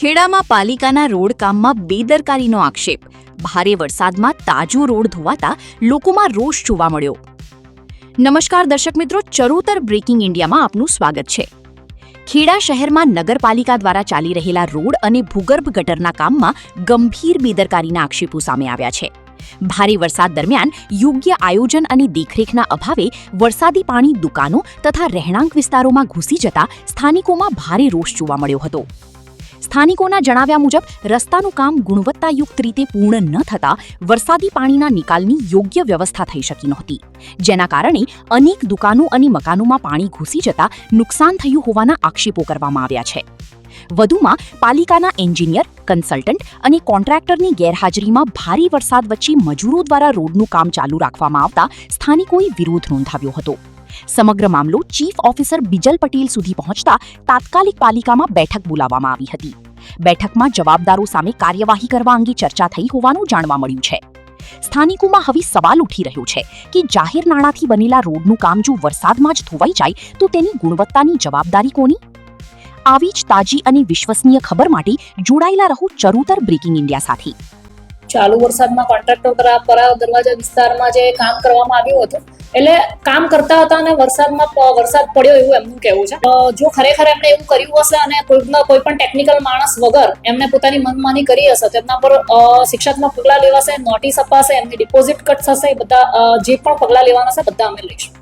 ખેડામાં પાલિકાના રોડ કામમાં બેદરકારીનો આક્ષેપ. ભારે વરસાદમાં તાજો રોડ ધોવાતા લોકોમાં રોષ જોવા મળ્યો. નમસ્કાર દર્શક મિત્રો, ચરોતર બ્રેકિંગ ઇન્ડિયામાં આપનું સ્વાગત છે. ખેડા શહેરમાં નગરપાલિકા દ્વારા ચાલી રહેલા રોડ અને ભૂગર્ભ ગટરના કામમાં ગંભીર બેદરકારીના આક્ષેપો સામે આવ્યા છે. ભારે વરસાદ દરમિયાન યોગ્ય આયોજન અને દેખરેખના અભાવે વરસાદી પાણી દુકાનો તથા રહેણાંક વિસ્તારોમાં ઘૂસી જતા સ્થાનિકોમાં ભારે રોષ જોવા મળ્યો હતો. સ્થાનિકોના જણાવ્યા મુજબ રસ્તાનું કામ ગુણવત્તાયુક્ત રીતે પૂર્ણ ન થતાં વરસાદી પાણીના નિકાલની યોગ્ય વ્યવસ્થા થઈ શકી નહોતી, જેના કારણે અનેક દુકાનો અને મકાનોમાં પાણી ઘૂસી જતા નુકસાન થયું હોવાના આક્ષેપો કરવામાં આવ્યા છે. વધુમાં પાલિકાના એન્જિનિયર, કન્સલ્ટન્ટ અને કોન્ટ્રાક્ટરની ગેરહાજરીમાં ભારે વરસાદ વચ્ચે મજૂરો દ્વારા રોડનું કામ ચાલુ રાખવામાં આવતા સ્થાનિકોએ વિરોધ નોંધાવ્યો હતો. સમગ્ર મામલો ચીફ ઓફિસર બિજલ પટેલ સુધી પહોંચતા તાત્કાલિક પાલિકામાં બેઠક બોલાવવામાં આવી હતી. બેઠકમાં જવાબદારો સામે કાર્યવાહી કરવા અંગે ચર્ચા થઈ હોવાનું જાણવા મળ્યું છે. સ્થાનિકોમાં હવે સવાલ ઉઠી રહ્યો છે કે જાહેર નાણાંથી બનેલા રોડનું કામ જો વરસાદમાં જ ધોવાઈ જાય તો તેની ગુણવત્તાની જવાબદારી કોની? આવી જ તાજી અને વિશ્વસનીય ખબર માટે જોડાયેલા રહો ચરોતર બ્રેકિંગ ઇન્ડિયા સાથે. ચાલુ વરસાદમાં કોન્ટ્રાક્ટર દ્વારા પરાવ દરવાજા વિસ્તારમાં જે કામ કરવામાં આવ્યું હતું, એટલે કામ કરતા હતા અને વરસાદ પડ્યો એવું એમનું કહેવું છે. જો ખરેખર એમણે એવું કર્યું હશે અને કોઈ પણ ટેકનિકલ માણસ વગર એમને પોતાની મનમાની કરી હશે, તેમના પર શિક્ષાત્મક પગલાં લેવાશે, નોટિસ અપાશે, એમની ડિપોઝિટ કટ થશે, બધા જે પણ પગલાં લેવાના છે બધા અમે લઈશું.